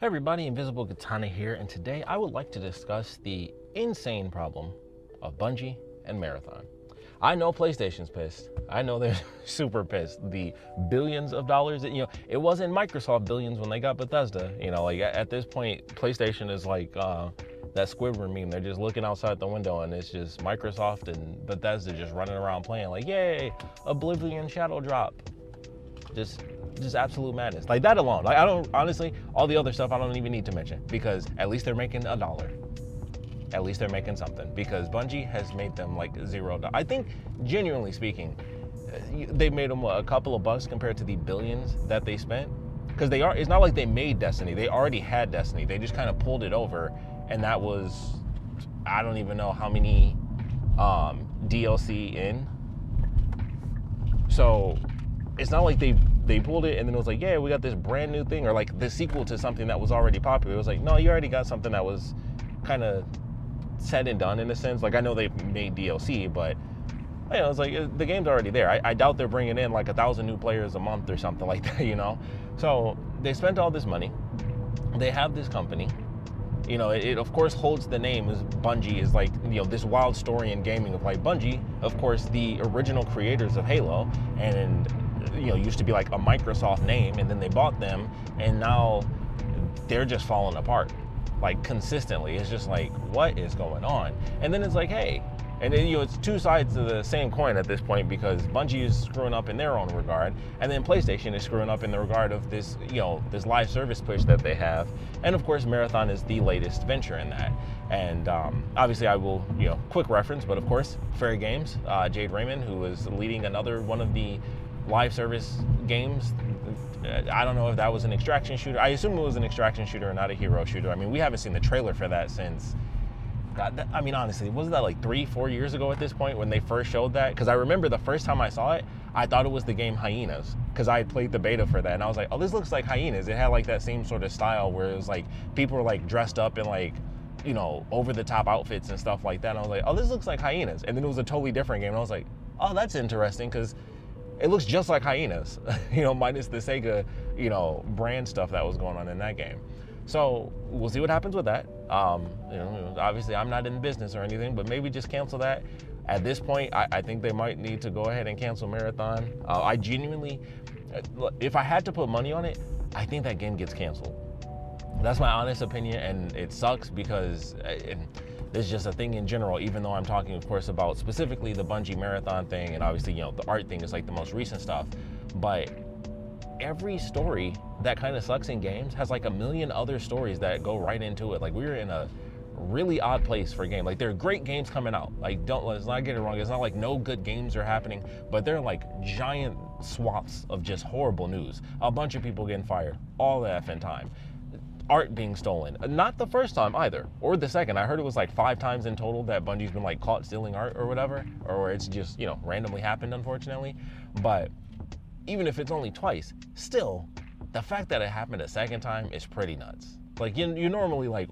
Hey everybody, Invisiblekatana here, and today I would like to discuss the insane problem of Bungie and Marathon. I know PlayStation's pissed. I know they're super pissed. The billions of dollars that, it wasn't Microsoft billions when they got Bethesda. Like at this point, PlayStation is like that Squidward meme. They're just looking outside the window and it's just Microsoft and Bethesda just running around playing like, yay, Oblivion Shadow Drop. Just absolute madness. Like that alone. Like I don't, honestly, all the other stuff I don't even need to mention because at least they're making $1. At least they're making something because Bungie has made them like $0. I think, genuinely speaking, they made them a couple of bucks compared to the billions that they spent. Because it's not like they made Destiny. They already had Destiny. They just kind of pulled it over, and that was, I don't even know how many DLC in. So it's not like they pulled it and then it was like, yeah, we got this brand new thing, or like the sequel to something that was already popular. It was like, no, you already got something that was kind of said and done in a sense. Like I know they made DLC, but it's like the game's already there. I doubt they're bringing in like 1,000 new players a month or something like that, So they spent all this money. They have this company. It of course holds the name as Bungie, is like, this wild story in gaming of like Bungie, of course, the original creators of Halo, and used to be like a Microsoft name, and then they bought them, and now they're just falling apart, like consistently. It's just like, what is going on? And then it's like, hey, and then it's two sides of the same coin at this point, because Bungie is screwing up in their own regard, and then PlayStation is screwing up in the regard of this, this live service push that they have, and of course Marathon is the latest venture in that. And obviously I will, quick reference, but of course Fair Games, Jade Raymond, who was leading another one of the live service games. I don't know if that was an extraction shooter. I assume it was an extraction shooter and not a hero shooter. I mean, we haven't seen the trailer for that since, God, honestly, wasn't that like 3-4 years ago at this point when they first showed that? Because I remember the first time I saw it, I thought it was the game Hyenas, because I had played the beta for that, and I was like, oh, this looks like Hyenas. It had like that same sort of style where it was like people were like dressed up in like, over the top outfits and stuff like that. And I was like, oh, this looks like Hyenas. And then it was a totally different game, and I was like, oh, that's interesting, because it looks just like Hyenas, minus the Sega, brand stuff that was going on in that game. So we'll see what happens with that. Obviously I'm not in business or anything, but maybe just cancel that. At this point, I think they might need to go ahead and cancel Marathon. I genuinely, if I had to put money on it, I think that game gets canceled. That's my honest opinion, and it sucks because it's just a thing in general, even though I'm talking, of course, about specifically the Bungie Marathon thing, and obviously, the art thing is like the most recent stuff. But every story that kind of sucks in games has like a million other stories that go right into it. Like, we're in a really odd place for game. Like, there are great games coming out. Like, let's not get it wrong. It's not like no good games are happening, but they're like giant swaths of just horrible news. A bunch of people getting fired all the effing time. Art being stolen. Not the first time either, or the second. I heard it was like 5 times in total that Bungie's been like caught stealing art or whatever, or it's just, randomly happened, unfortunately. But even if it's only twice, still, the fact that it happened a second time is pretty nuts. Like, you normally like,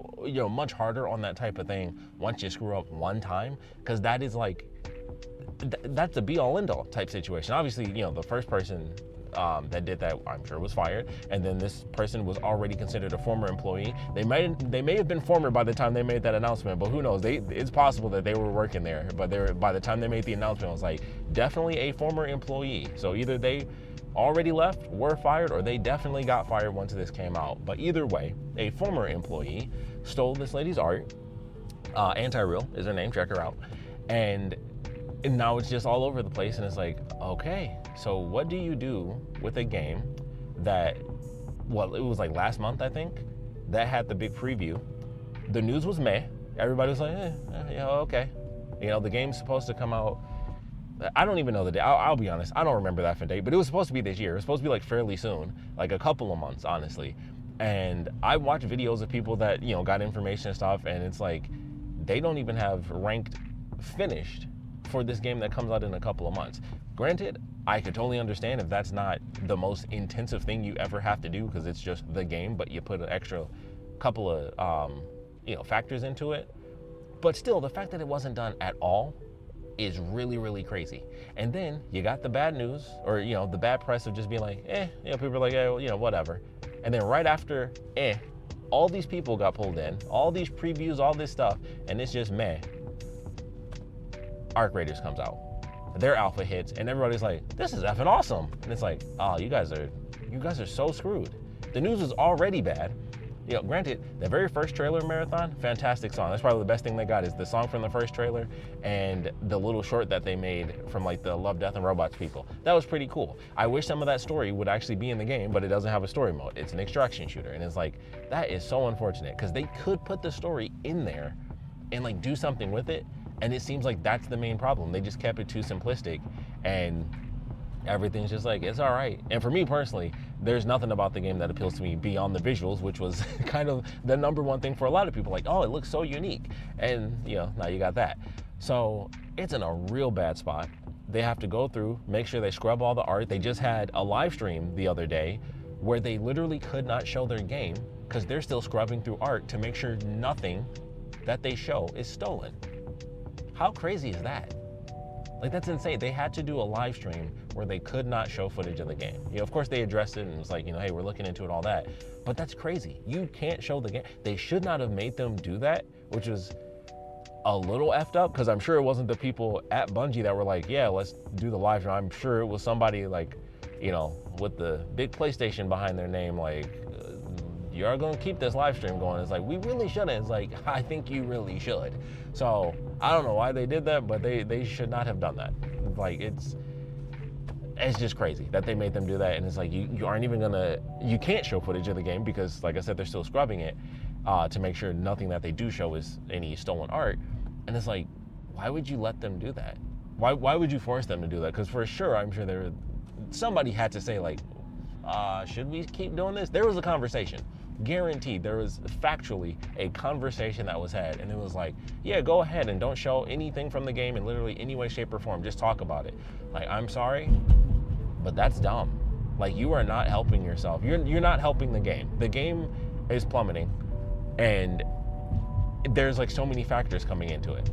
much harder on that type of thing once you screw up one time, because that is like, that's a be all end all type situation. Obviously, the first person that did that, I'm sure, was fired, and then this person was already considered a former employee. They may have been former by the time they made that announcement, but who knows? It's possible that they were working there, but by the time they made the announcement, it was like, definitely a former employee. So either they already left, were fired, or they definitely got fired once this came out. But either way, a former employee stole this lady's art. Anti-Real is her name, check her out. And now it's just all over the place, and it's like, okay, so what do you do with a game that, it was like last month, I think, that had the big preview. The news was meh. Everybody was like, okay. The game's supposed to come out, I don't even know the date. I'll be honest, I don't remember that date, but it was supposed to be this year. It was supposed to be like fairly soon, like a couple of months, honestly. And I watched videos of people that, got information and stuff, and it's like, they don't even have ranked finished for this game that comes out in a couple of months. Granted, I could totally understand if that's not the most intensive thing you ever have to do, because it's just the game, but you put an extra couple of factors into it. But still, the fact that it wasn't done at all is really, really crazy. And then you got the bad news, or the bad press of just being like, people are like, whatever. And then right after All these people got pulled in, all these previews, all this stuff, and it's just meh. Arc Raiders comes out. Their alpha hits, and everybody's like, this is effing awesome. And it's like, oh, you guys are so screwed. The news was already bad. You know, granted, the very first trailer marathon, fantastic song. That's probably the best thing they got is the song from the first trailer and the little short that they made from like the Love, Death, and Robots people. That was pretty cool. I wish some of that story would actually be in the game, but it doesn't have a story mode. It's an extraction shooter. And it's like, that is so unfortunate because they could put the story in there and like do something with it. And it seems like that's the main problem. They just kept it too simplistic and everything's just like, it's all right. And for me personally, there's nothing about the game that appeals to me beyond the visuals, which was kind of the number one thing for a lot of people. Like, oh, it looks so unique. And, you know, now you got that. So it's in a real bad spot. They have to go through, make sure they scrub all the art. They just had a live stream the other day where they literally could not show their game because they're still scrubbing through art to make sure nothing that they show is stolen. How crazy is that? Like, that's insane. They had to do a live stream where they could not show footage of the game. You know, of course they addressed it and it was like, you know, hey, we're looking into it, all that. But that's crazy. You can't show the game. They should not have made them do that, which was a little effed up because I'm sure it wasn't the people at Bungie that were like, yeah, let's do the live stream. I'm sure it was somebody like, you know, with the big PlayStation behind their name, like, you're going to keep this live stream going. It's like, we really shouldn't. It's like, I think you really should. So I don't know why they did that, but they should not have done that. Like, it's just crazy that they made them do that. And it's like, you aren't even gonna, you can't show footage of the game because, like I said, they're still scrubbing it to make sure nothing that they do show is any stolen art. And it's like, why would you let them do that? Why would you force them to do that? Because for sure, I'm sure somebody had to say like, should we keep doing this? There was a conversation. Guaranteed, there was factually a conversation that was had, and it was like, yeah, go ahead and don't show anything from the game in literally any way, shape, or form. Just talk about it. Like, I'm sorry, but that's dumb. Like, you are not helping yourself. You're not helping the game. The game is plummeting, and there's like so many factors coming into it.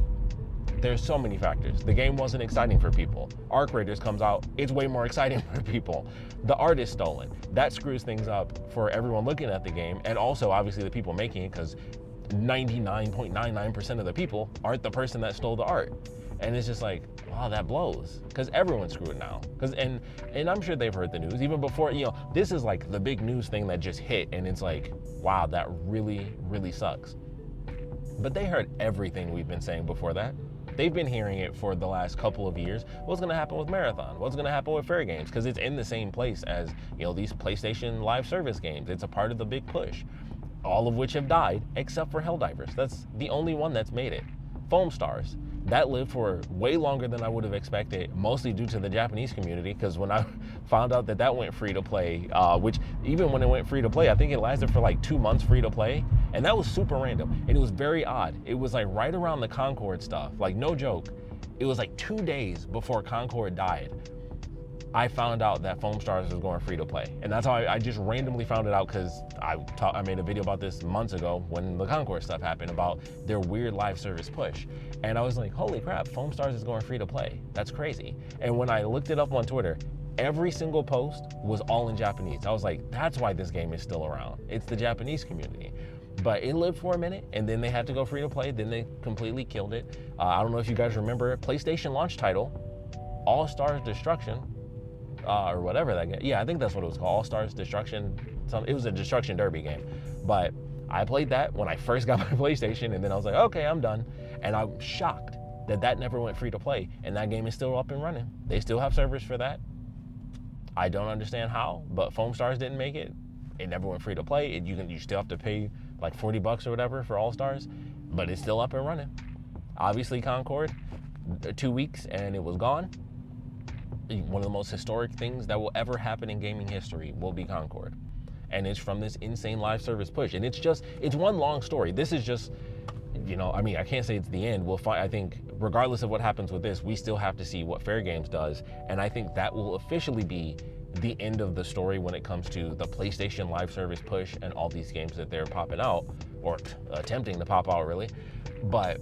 There's so many factors. The game wasn't exciting for people. Arc Raiders comes out, it's way more exciting for people. The art is stolen. That screws things up for everyone looking at the game, and also obviously the people making it, because 99.99% of the people aren't the person that stole the art. And it's just like, wow, that blows, because everyone's screwed now. And I'm sure they've heard the news even before, you know, this is like the big news thing that just hit, and it's like, wow, that really, really sucks. But they heard everything we've been saying before that. They've been hearing it for the last couple of years. What's going to happen with Marathon? What's going to happen with Fair Games? Because it's in the same place as, you know, these PlayStation live service games. It's a part of the big push, all of which have died except for Helldivers. That's the only one that's made it. Foam Stars, that lived for way longer than I would have expected, mostly due to the Japanese community, because when I found out that went free to play, which even when it went free to play, I think it lasted for like 2 months free to play, and that was super random, and it was very odd. It was like right around the Concord stuff, like no joke. It was like 2 days before Concord died, I found out that Foam Stars was going free to play. And that's how I just randomly found it out, because I made a video about this months ago when the Concord stuff happened, about their weird live service push. And I was like, holy crap, Foam Stars is going free to play. That's crazy. And when I looked it up on Twitter, every single post was all in Japanese. I was like, that's why this game is still around. It's the Japanese community. But it lived for a minute, and then they had to go free to play. Then they completely killed it. I don't know if you guys remember, PlayStation launch title, All Stars Destruction, or whatever that game. Yeah, I think that's what it was called, All Stars Destruction. It was a Destruction Derby game. But I played that when I first got my PlayStation, and then I was like, okay, I'm done. And I'm shocked that never went free to play, and that game is still up and running. They still have servers for that. I don't understand how, but Foam Stars didn't make it. It never went free to play. You still have to pay like $40 or whatever for All Stars, but it's still up and running. Obviously, Concord, 2 weeks and it was gone. One of the most historic things that will ever happen in gaming history will be Concord. And it's from this insane live service push. And it's one long story. This is just, you know, I mean, I can't say it's the end. We'll find, I think, regardless of what happens with this, we still have to see what Fair Games does. And I think that will officially be the end of the story when it comes to the PlayStation live service push and all these games that they're popping out, or attempting to pop out, really. But,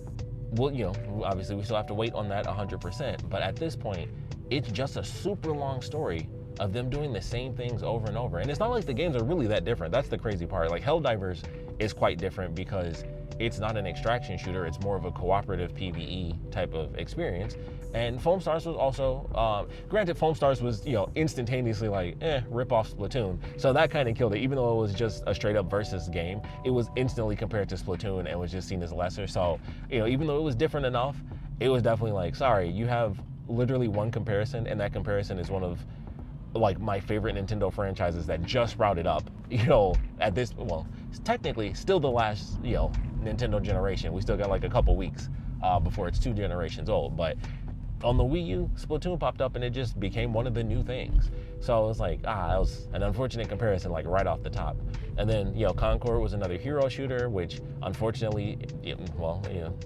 well, you know, obviously we still have to wait on that 100%. But at this point, it's just a super long story of them doing the same things over and over. And it's not like the games are really that different. That's the crazy part. Like, Helldivers is quite different because it's not an extraction shooter, it's more of a cooperative PvE type of experience. And Foam Stars was also, granted, Foam Stars was, instantaneously like, rip off Splatoon. So that kind of killed it. Even though it was just a straight up versus game, it was instantly compared to Splatoon and was just seen as lesser. So, even though it was different enough, it was definitely like, sorry, you have literally one comparison, and that comparison is one of like my favorite Nintendo franchises that just sprouted up, at this, well, it's technically still the last, Nintendo generation. We still got like a couple weeks before it's 2 generations old, but on the Wii U, Splatoon popped up and it just became one of the new things. So it was like, that was an unfortunate comparison, like right off the top. And then, Concord was another hero shooter, which unfortunately,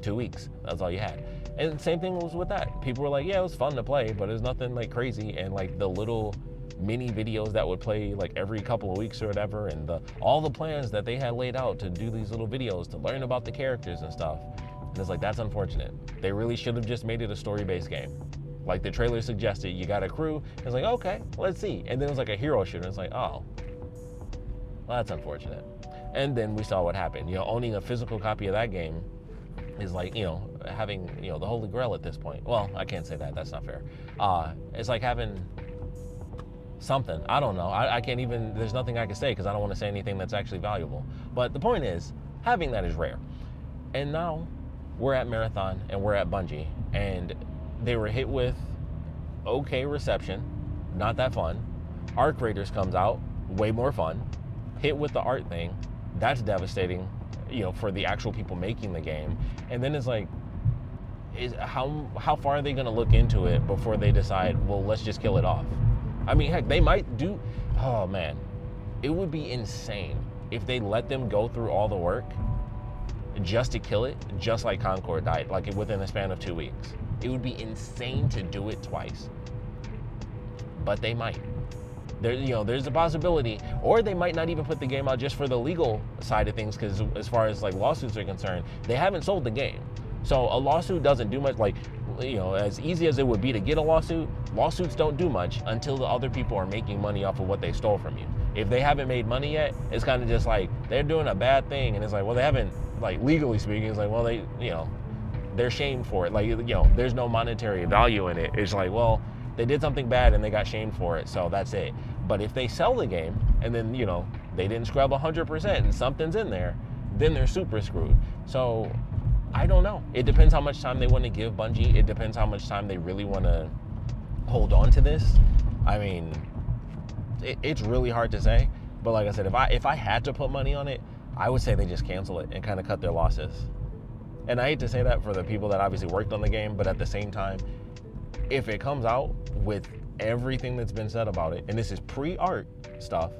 2 weeks, that's all you had. And same thing was with that. People were like, yeah, it was fun to play, but it was nothing like crazy. And like the little mini videos that would play like every couple of weeks or whatever, and all the plans that they had laid out to do these little videos to learn about the characters and stuff. And it's like, that's unfortunate. They really should have just made it a story-based game. Like the trailer suggested, you got a crew. It's like, okay, let's see. And then it was like a hero shooter. It's like, oh, well, that's unfortunate. And then we saw what happened. Owning a physical copy of that game is like, having, the Holy Grail at this point. Well, I can't say that. That's not fair. It's like having something. I don't know. I can't even, there's nothing I can say because I don't want to say anything that's actually valuable. But the point is, having that is rare. And now we're at Marathon and we're at Bungie, and they were hit with okay reception, not that fun. Arc Raiders comes out, way more fun. Hit with the art thing, that's devastating, for the actual people making the game. And then it's like, how far are they going to look into it before they decide, well, let's just kill it off? I mean, heck, they might do. Oh man, it would be insane if they let them go through all the work just to kill it, just like Concord died, like within a span of 2 weeks. It would be insane to do it twice, but they might. There's a possibility, or they might not even put the game out just for the legal side of things, because as far as like lawsuits are concerned, they haven't sold the game. So a lawsuit doesn't do much. Like, as easy as it would be to get a lawsuit, lawsuits don't do much until the other people are making money off of what they stole from you. If they haven't made money yet, it's kind of just like they're doing a bad thing, and it's like, well, they haven't, like legally speaking, it's like, well, they're shamed for it. Like, there's no monetary value in it. It's like, well, they did something bad and they got shamed for it, so that's it. But if they sell the game and then, they didn't scrub 100% and something's in there, then they're super screwed. So I don't know. It depends how much time they want to give Bungie. It depends how much time they really want to hold on to this. I mean, it's really hard to say. But like I said, if I had to put money on it, I would say they just cancel it and kind of cut their losses. And I hate to say that for the people that obviously worked on the game, but at the same time, if it comes out with everything that's been said about it, and this is pre-art stuff,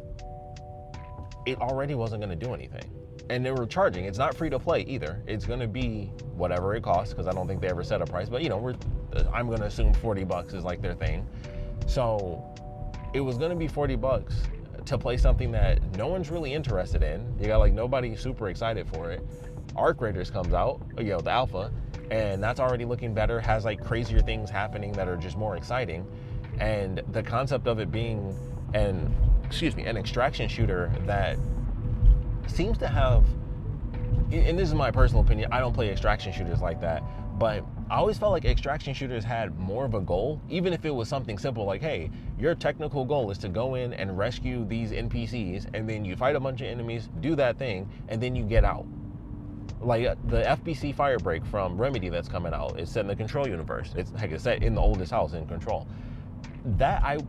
it already wasn't going to do anything. And they were charging. It's not free to play either. It's going to be whatever it costs, because I don't think they ever set a price. But I'm going to assume $40 is like their thing. So it was going to be $40 to play something that no one's really interested in. You got like nobody super excited for it. Arc Raiders comes out, the alpha, and that's already looking better. Has like crazier things happening that are just more exciting. And the concept of it being an extraction shooter that seems to have, and this is my personal opinion, I don't play extraction shooters like that, but I always felt like extraction shooters had more of a goal, even if it was something simple like, hey, your technical goal is to go in and rescue these NPCs, and then you fight a bunch of enemies, do that thing, and then you get out. Like the FBC Firebreak from Remedy that's coming out, it's set in the Control universe. It's set in the oldest house in Control. That I,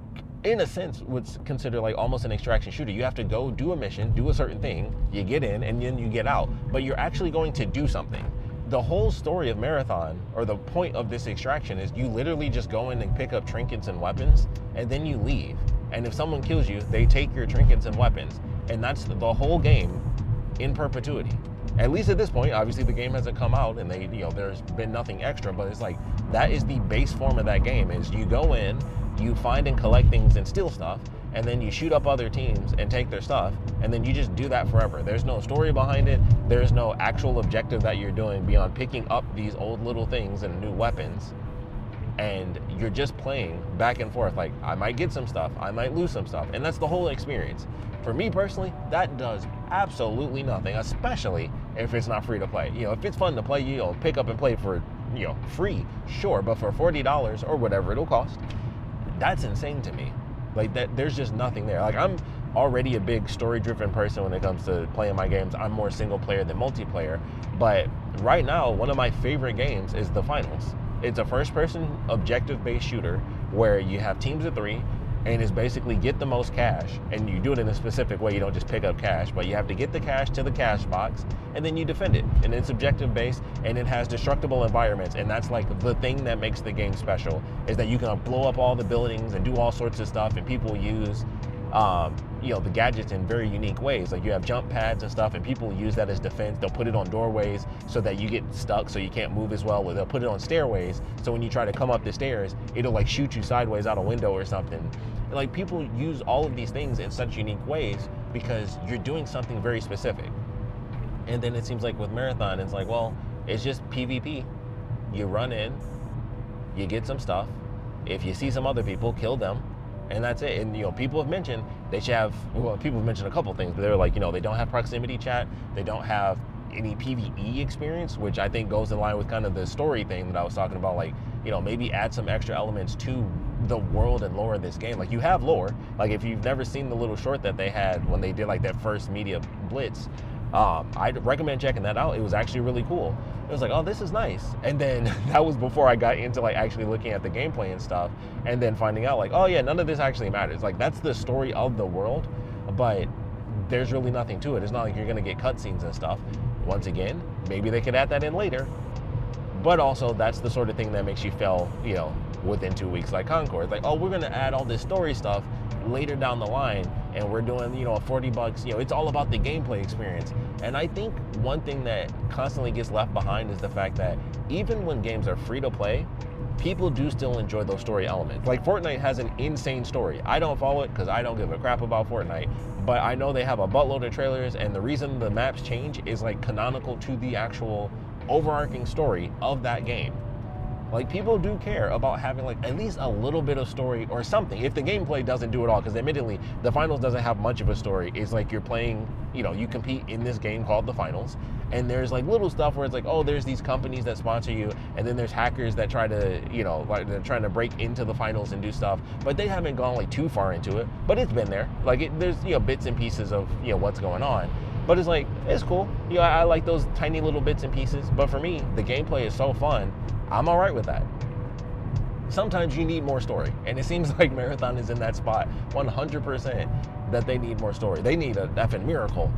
in a sense, would consider like almost an extraction shooter. You have to go do a mission, do a certain thing, you get in, and then you get out. But you're actually going to do something. The whole story of Marathon, or the point of this extraction, is you literally just go in and pick up trinkets and weapons, and then you leave. And if someone kills you, they take your trinkets and weapons. And that's the whole game in perpetuity. At least at this point. Obviously the game hasn't come out and there's been nothing extra, but it's like, that is the base form of that game, is you go in, you find and collect things and steal stuff, and then you shoot up other teams and take their stuff, and then you just do that forever. There's no story behind it. There's no actual objective that you're doing beyond picking up these old little things and new weapons, and you're just playing back and forth. Like, I might get some stuff, I might lose some stuff, and that's the whole experience. For me personally, that does absolutely nothing, especially if it's not free to play. If it's fun to play, pick up and play for, free, sure, but for $40 or whatever it'll cost, that's insane to me. Like, that, there's just nothing there. Like, I'm already a big story-driven person when it comes to playing my games. I'm more single player than multiplayer, but right now, one of my favorite games is The Finals. It's a first-person, objective-based shooter where you have teams of 3, and it's basically get the most cash, and you do it in a specific way. You don't just pick up cash, but you have to get the cash to the cash box, and then you defend it. And it's objective-based, and it has destructible environments, and that's like the thing that makes the game special, is that you can blow up all the buildings and do all sorts of stuff, and people use the gadgets in very unique ways. Like, you have jump pads and stuff, and people use that as defense. They'll put it on doorways so that you get stuck, so you can't move as well, or they'll put it on stairways, so when you try to come up the stairs, it'll like shoot you sideways out a window or something. Like, people use all of these things in such unique ways because you're doing something very specific. And then it seems like with Marathon, it's like, well, it's just PvP. You run in, you get some stuff. If you see some other people, kill them, and that's it. And people have mentioned they should have, people have mentioned a couple things, but they're like, they don't have proximity chat, they don't have any PvE experience, which I think goes in line with kind of the story thing that I was talking about. Like, maybe add some extra elements to the world and lore of this game. Like, you have lore. Like, if you've never seen the little short that they had when they did like that first media blitz, I'd recommend checking that out. It was actually really cool. It was like, oh, this is nice. And then that was before I got into like actually looking at the gameplay and stuff, and then finding out like, oh yeah, none of this actually matters. Like, that's the story of the world, but there's really nothing to it. It's not like you're gonna get cutscenes and stuff. Once again, maybe they could add that in later, but also that's the sort of thing that makes you fail, within 2 weeks, like Concord. It's like, oh, we're gonna add all this story stuff later down the line, and we're doing, $40, it's all about the gameplay experience. And I think one thing that constantly gets left behind is the fact that even when games are free to play, people do still enjoy those story elements. Like, Fortnite has an insane story. I don't follow it because I don't give a crap about Fortnite, but I know they have a buttload of trailers, and the reason the maps change is like canonical to the actual overarching story of that game. Like, people do care about having like at least a little bit of story or something. If the gameplay doesn't do it all, because admittedly, the Finals doesn't have much of a story. It's like you're playing, you compete in this game called the Finals, and there's like little stuff where it's like, oh, there's these companies that sponsor you, and then there's hackers that try to, like they're trying to break into the Finals and do stuff, but they haven't gone like too far into it, but it's been there. Like, there's, bits and pieces of, what's going on. But it's like, it's cool. I like those tiny little bits and pieces, but for me, the gameplay is so fun, I'm all right with that. Sometimes you need more story, and it seems like Marathon is in that spot 100% that they need more story. They need a effing miracle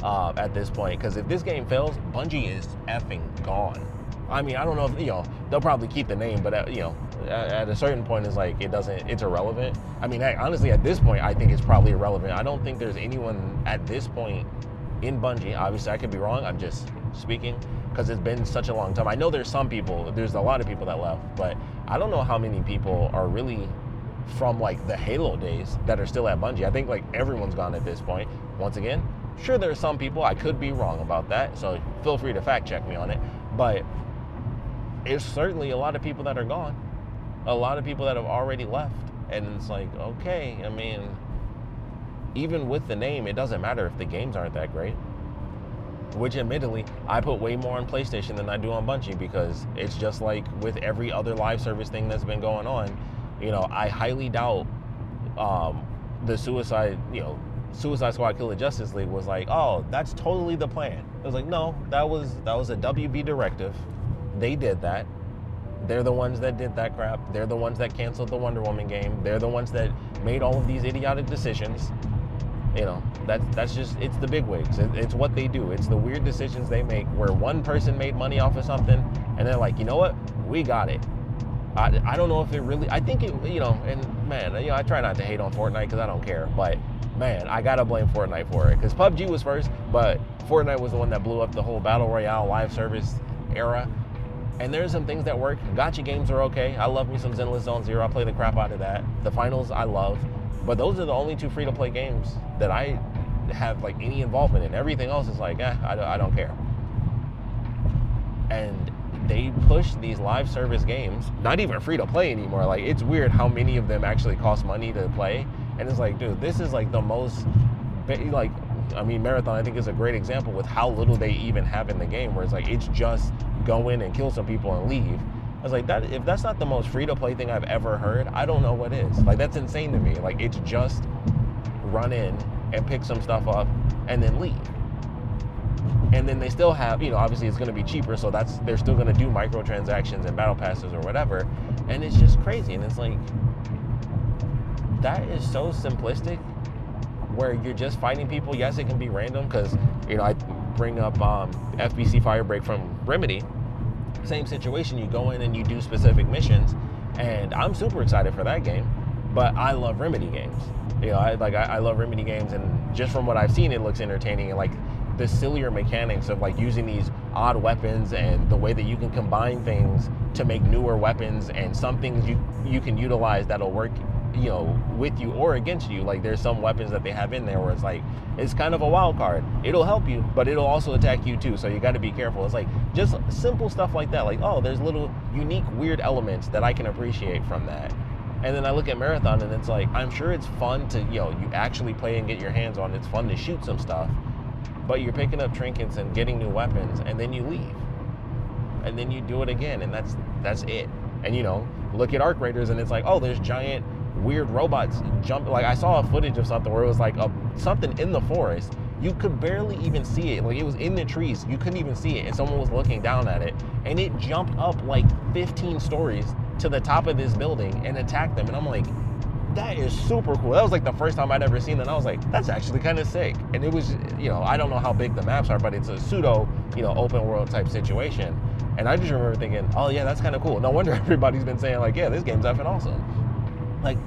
at this point, because if this game fails, Bungie is effing gone. I mean, I don't know if, they'll probably keep the name, but at a certain point, it's like, it's irrelevant. I mean, honestly, at this point, I think it's probably irrelevant. I don't think there's anyone at this point in Bungie, obviously I could be wrong, I'm just speaking, because it's been such a long time. I know there's a lot of people that left, but I don't know how many people are really from like the Halo days that are still at Bungie. I think like everyone's gone at this point. Once again, sure, there are some people, I could be wrong about that, so feel free to fact check me on it, but it's certainly a lot of people that are gone, a lot of people that have already left, and it's like, okay, I mean, even with the name, it doesn't matter if the games aren't that great. Which admittedly, I put way more on PlayStation than I do on Bungie, because it's just like with every other live service thing that's been going on. I highly doubt the Suicide Squad Kill the Justice League was like, oh, that's totally the plan. It was like, no, that was a WB directive. They did that. They're the ones that did that crap. They're the ones that canceled the Wonder Woman game. They're the ones that made all of these idiotic decisions. That's just, it's the bigwigs. It's what they do. It's the weird decisions they make where one person made money off of something, and they're like, you know what? We got it. I don't know if it really, I think it, and man, I try not to hate on Fortnite because I don't care, but man, I gotta blame Fortnite for it, because PUBG was first, but Fortnite was the one that blew up the whole Battle Royale live service era. And there's some things that work. Gacha games are okay. I love me some Zenless Zone Zero. I play the crap out of that. The Finals, I love. But those are the only two free-to-play games that I have like any involvement in. Everything else is like, I don't care. And they push these live service games, not even free-to-play anymore. Like, it's weird how many of them actually cost money to play. And it's like, dude, this is like the most, like, I mean, Marathon, I think, is a great example with how little they even have in the game, where it's like, it's just go in and kill some people and leave. I was like, that if that's not the most free-to-play thing I've ever heard, I don't know what is. Like, that's insane to me. Like, it's just run in and pick some stuff up and then leave. And then they still have, obviously it's going to be cheaper, so they're still going to do microtransactions and battle passes or whatever. And it's just crazy. And it's like, that is so simplistic, where you're just fighting people. Yes, it can be random, because, I bring up FBC Firebreak from Remedy. Same situation. You go in and you do specific missions, and I'm super excited for that game. But I love Remedy games. I love Remedy games, and just from what I've seen, it looks entertaining. And like the sillier mechanics of like using these odd weapons and the way that you can combine things to make newer weapons, and some things you can utilize that'll work with you or against you. Like there's some weapons that they have in there where it's like, it's kind of a wild card. It'll help you, but it'll also attack you too, so you got to be careful. It's like just simple stuff like that. Like, oh, there's little unique weird elements that I can appreciate from that. And then I look at Marathon, and it's like, I'm sure it's fun to you actually play and get your hands on. It's fun to shoot some stuff, but you're picking up trinkets and getting new weapons, and then you leave, and then you do it again, and that's it. And look at Arc Raiders, and it's like, oh, there's giant weird robots jump. Like I saw a footage of something where it was like something in the forest. You could barely even see it. Like it was in the trees. You couldn't even see it. And someone was looking down at it, and it jumped up like 15 stories to the top of this building and attacked them. And I'm like, that is super cool. That was like the first time I'd ever seen that. And I was like, that's actually kind of sick. And it was, I don't know how big the maps are, but it's a pseudo, open world type situation. And I just remember thinking, oh yeah, that's kind of cool. No wonder everybody's been saying like, yeah, this game's effing awesome. Like,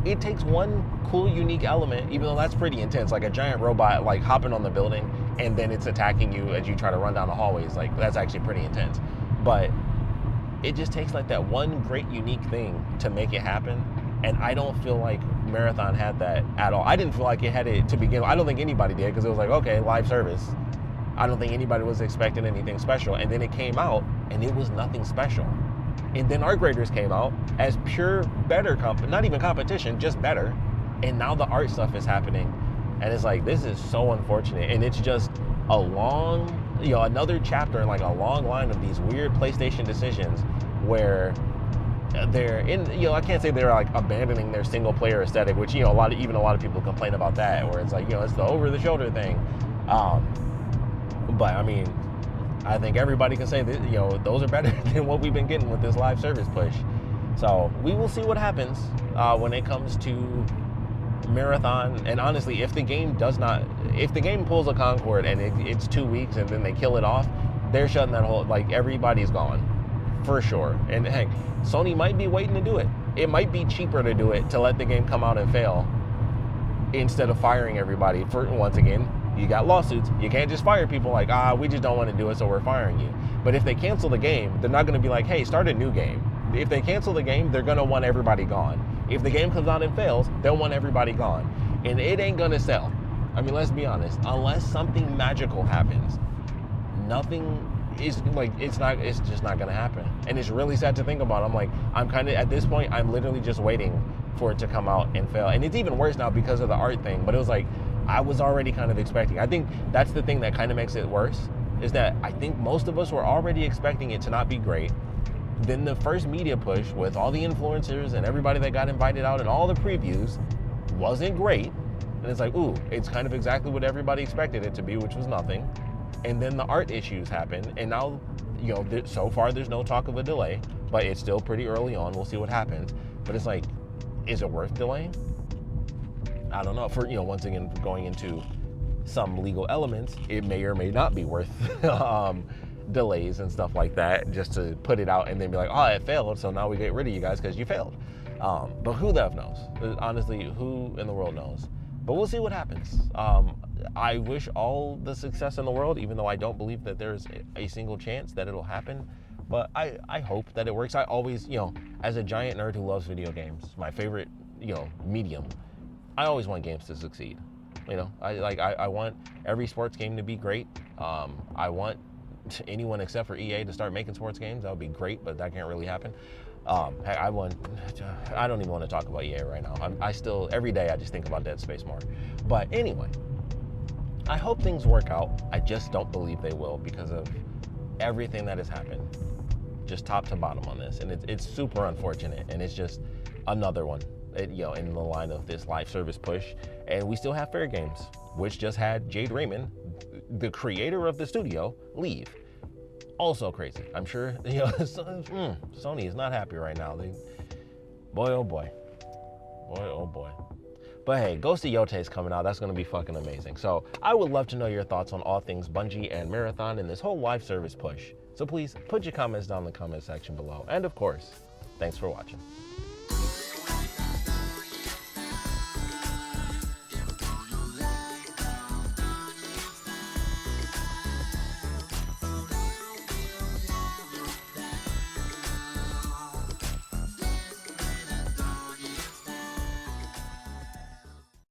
it takes one cool, unique element, even though that's pretty intense, like a giant robot like hopping on the building and then it's attacking you as you try to run down the hallways. Like, that's actually pretty intense. But it just takes like that one great, unique thing to make it happen. And I don't feel like Marathon had that at all. I didn't feel like it had it to begin with. I don't think anybody did, because it was like, okay, live service. I don't think anybody was expecting anything special. And then it came out and it was nothing special. And then Arc Raiders came out as pure better not even competition, just better. And now the art stuff is happening. And it's like, this is so unfortunate. And it's just a long, another chapter in like a long line of these weird PlayStation decisions where they're in, I can't say they're like abandoning their single player aesthetic, which, a lot of people complain about that, where it's like, it's the over the shoulder thing. But I mean, I think everybody can say that, those are better than what we've been getting with this live service push. So we will see what happens when it comes to Marathon. And honestly, if the game pulls a Concord and it's 2 weeks and then they kill it off, they're shutting that whole, like, everybody's gone for sure. And heck, Sony might be waiting to do it. It might be cheaper to do it, to let the game come out and fail instead of firing everybody. For once again, you got lawsuits. You can't just fire people like, we just don't want to do it, so we're firing you. But if they cancel the game, they're not going to be like, hey, start a new game. If they cancel the game, they're going to want everybody gone. If the game comes out and fails, they'll want everybody gone. And it ain't going to sell. I mean, let's be honest. Unless something magical happens, nothing is like, it's just not going to happen. And it's really sad to think about. I'm like, I'm kind of, at this point, I'm literally just waiting for it to come out and fail. And it's even worse now because of the art thing. But it was like, I was already kind of expecting. I think that's the thing that kind of makes it worse, is that I think most of us were already expecting it to not be great. Then the first media push with all the influencers and everybody that got invited out and all the previews wasn't great. And it's like, ooh, it's kind of exactly what everybody expected it to be, which was nothing. And then the art issues happened. And now, so far there's no talk of a delay, but it's still pretty early on. We'll see what happens. But it's like, is it worth delaying? I don't know. For, once again, going into some legal elements, it may or may not be worth delays and stuff like that, just to put it out and then be like, oh, it failed, so now we get rid of you guys because you failed. But who the F knows? Honestly, who in the world knows? But we'll see what happens. I wish all the success in the world, even though I don't believe that there's a single chance that it'll happen. But I hope that it works. I always, as a giant nerd who loves video games, my favorite, medium, I always want games to succeed. I want every sports game to be great. I want anyone except for EA to start making sports games. That would be great, but that can't really happen. I don't even want to talk about EA right now. I still, every day I just think about Dead Space more. But anyway, I hope things work out. I just don't believe they will because of everything that has happened, just top to bottom on this. And it's super unfortunate. And it's just another one, in the line of this live service push. And we still have Fair Games, which just had Jade Raymond, the creator of the studio, leave. Also crazy. I'm sure, Sony is not happy right now. Boy, oh boy. Boy, oh boy. But hey, Ghost of Yote is coming out. That's going to be fucking amazing. So I would love to know your thoughts on all things Bungie and Marathon and this whole live service push. So please put your comments down in the comment section below. And of course, thanks for watching.